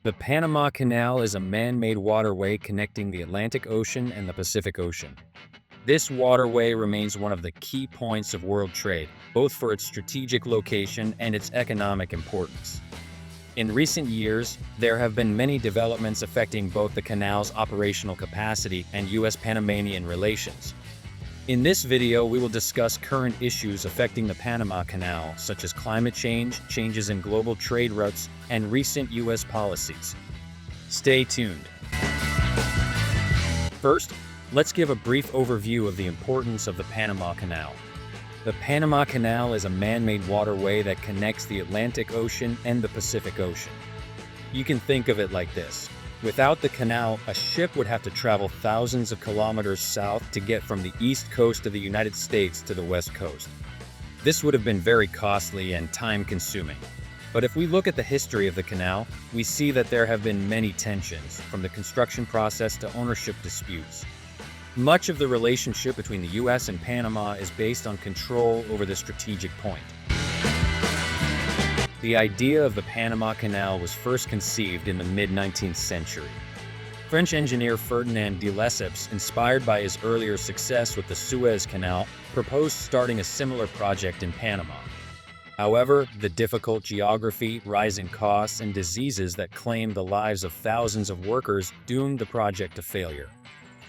The Panama Canal is a man-made waterway connecting the Atlantic Ocean and the Pacific Ocean. This waterway remains one of the key points of world trade, both for its strategic location and its economic importance. In recent years, there have been many developments affecting both the canal's operational capacity and US-Panamanian relations. In this video, we will discuss current issues affecting the Panama Canal, such as climate change, changes in global trade routes, and recent US policies. Stay tuned. First, let's give a brief overview of the importance of the Panama Canal. The Panama Canal is a man-made waterway that connects the Atlantic Ocean and the Pacific Ocean. You can think of it like this. Without the canal, a ship would have to travel thousands of kilometers south to get from the east coast of the United States to the west coast. This would have been very costly and time-consuming. But if we look at the history of the canal, we see that there have been many tensions, from the construction process to ownership disputes. Much of the relationship between the US and Panama is based on control over the strategic point. The idea of the Panama Canal was first conceived in the mid-19th century. French engineer Ferdinand de Lesseps, inspired by his earlier success with the Suez Canal, proposed starting a similar project in Panama. However, the difficult geography, rising costs, and diseases that claimed the lives of thousands of workers doomed the project to failure.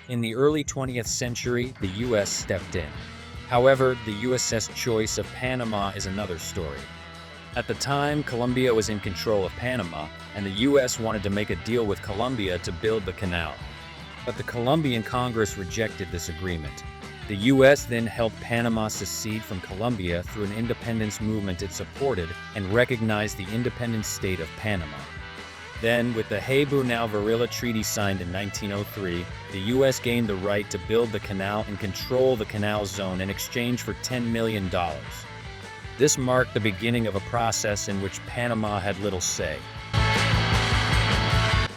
In the early 20th century, the US stepped in. However, the US's choice of Panama is another story. At the time, Colombia was in control of Panama, and the US wanted to make a deal with Colombia to build the canal. But the Colombian Congress rejected this agreement. The US then helped Panama secede from Colombia through an independence movement it supported and recognized the independent state of Panama. Then, with the Habu-Now-Varilla Treaty signed in 1903, the US gained the right to build the canal and control the canal zone in exchange for $10 million. This marked the beginning of a process in which Panama had little say.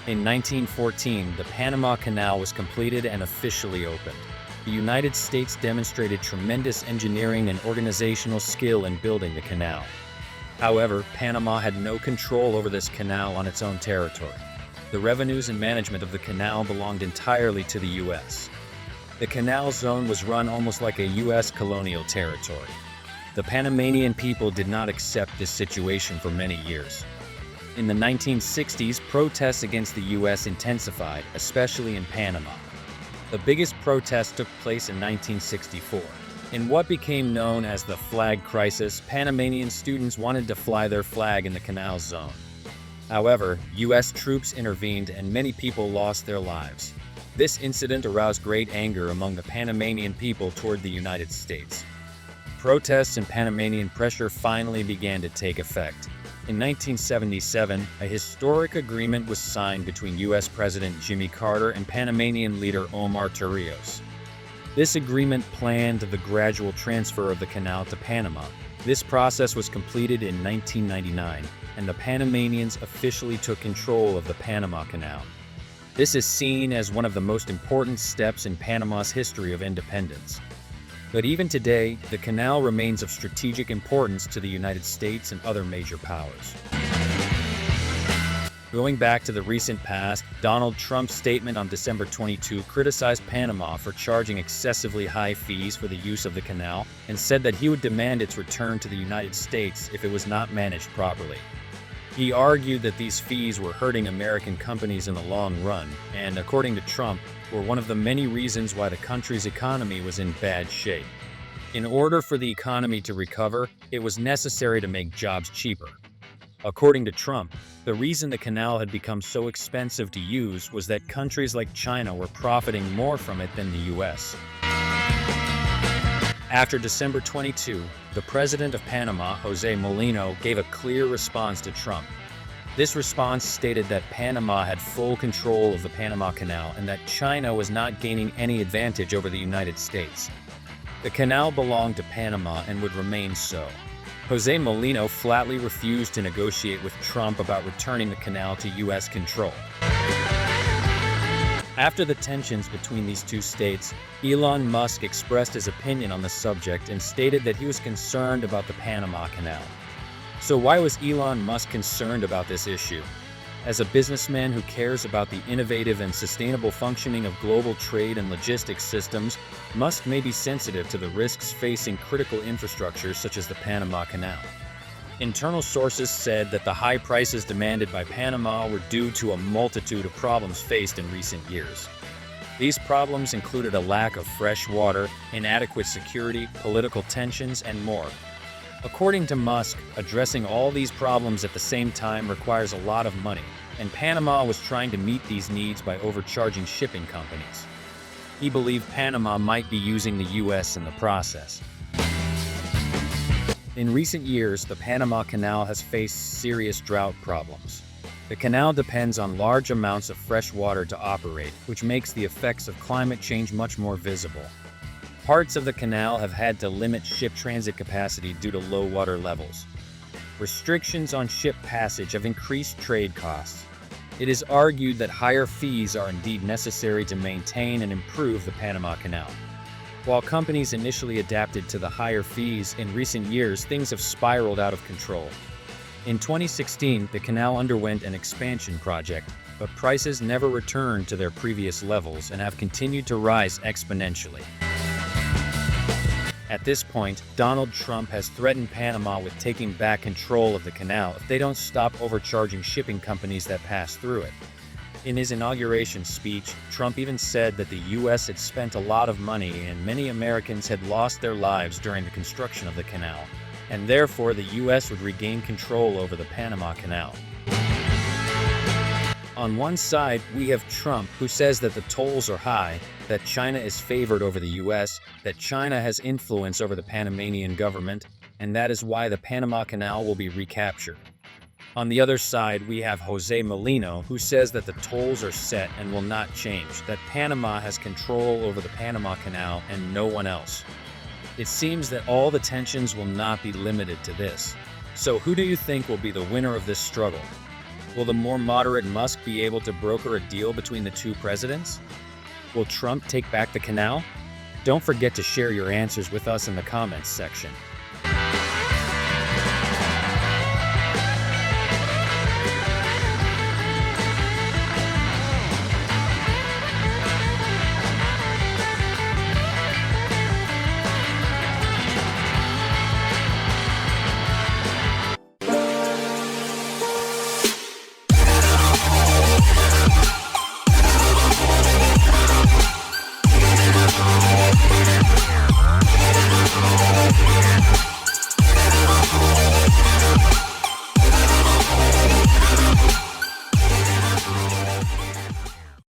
In 1914, the Panama Canal was completed and officially opened. The United States demonstrated tremendous engineering and organizational skill in building the canal. However, Panama had no control over this canal on its own territory. The revenues and management of the canal belonged entirely to the US. The canal zone was run almost like a US colonial territory. The Panamanian people did not accept this situation for many years. In the 1960s, protests against the US intensified, especially in Panama. The biggest protest took place in 1964. In what became known as the Flag Crisis, Panamanian students wanted to fly their flag in the canal zone. However, US troops intervened and many people lost their lives. This incident aroused great anger among the Panamanian people toward the United States. Protests and Panamanian pressure finally began to take effect. In 1977, a historic agreement was signed between US President Jimmy Carter and Panamanian leader Omar Torrijos. This agreement planned the gradual transfer of the canal to Panama. This process was completed in 1999, and the Panamanians officially took control of the Panama Canal. This is seen as one of the most important steps in Panama's history of independence. But even today, the canal remains of strategic importance to the United States and other major powers. Going back to the recent past, Donald Trump's statement on December 22 criticized Panama for charging excessively high fees for the use of the canal and said that he would demand its return to the United States if it was not managed properly. He argued that these fees were hurting American companies in the long run and, according to Trump, were one of the many reasons why the country's economy was in bad shape. In order for the economy to recover, it was necessary to make jobs cheaper. According to Trump, the reason the canal had become so expensive to use was that countries like China were profiting more from it than the US. After December 22, the president of Panama, José Mulino, gave a clear response to Trump. This response stated that Panama had full control of the Panama Canal and that China was not gaining any advantage over the United States. The canal belonged to Panama and would remain so. José Mulino flatly refused to negotiate with Trump about returning the canal to US control. After the tensions between these two states, Elon Musk expressed his opinion on the subject and stated that he was concerned about the Panama Canal. So why was Elon Musk concerned about this issue? As a businessman who cares about the innovative and sustainable functioning of global trade and logistics systems, Musk may be sensitive to the risks facing critical infrastructure such as the Panama Canal. Internal sources said that the high prices demanded by Panama were due to a multitude of problems faced in recent years. These problems included a lack of fresh water, inadequate security, political tensions, and more. According to Musk, addressing all these problems at the same time requires a lot of money, and Panama was trying to meet these needs by overcharging shipping companies. He believed Panama might be using the US in the process. In recent years, the Panama Canal has faced serious drought problems. The canal depends on large amounts of fresh water to operate, which makes the effects of climate change much more visible. Parts of the canal have had to limit ship transit capacity due to low water levels. Restrictions on ship passage have increased trade costs. It is argued that higher fees are indeed necessary to maintain and improve the Panama Canal. While companies initially adapted to the higher fees, in recent years things have spiraled out of control. In 2016, the canal underwent an expansion project, but prices never returned to their previous levels and have continued to rise exponentially. At this point, Donald Trump has threatened Panama with taking back control of the canal if they don't stop overcharging shipping companies that pass through it. In his inauguration speech, Trump even said that the US had spent a lot of money and many Americans had lost their lives during the construction of the canal, and therefore the US would regain control over the Panama Canal. On one side, we have Trump, who says that the tolls are high, that China is favored over the US, that China has influence over the Panamanian government, and that is why the Panama Canal will be recaptured. On the other side, we have Jose Molino, who says that the tolls are set and will not change, that Panama has control over the Panama Canal and no one else. It seems that all the tensions will not be limited to this. So who do you think will be the winner of this struggle? Will the more moderate Musk be able to broker a deal between the two presidents? Will Trump take back the canal? Don't forget to share your answers with us in the comments section.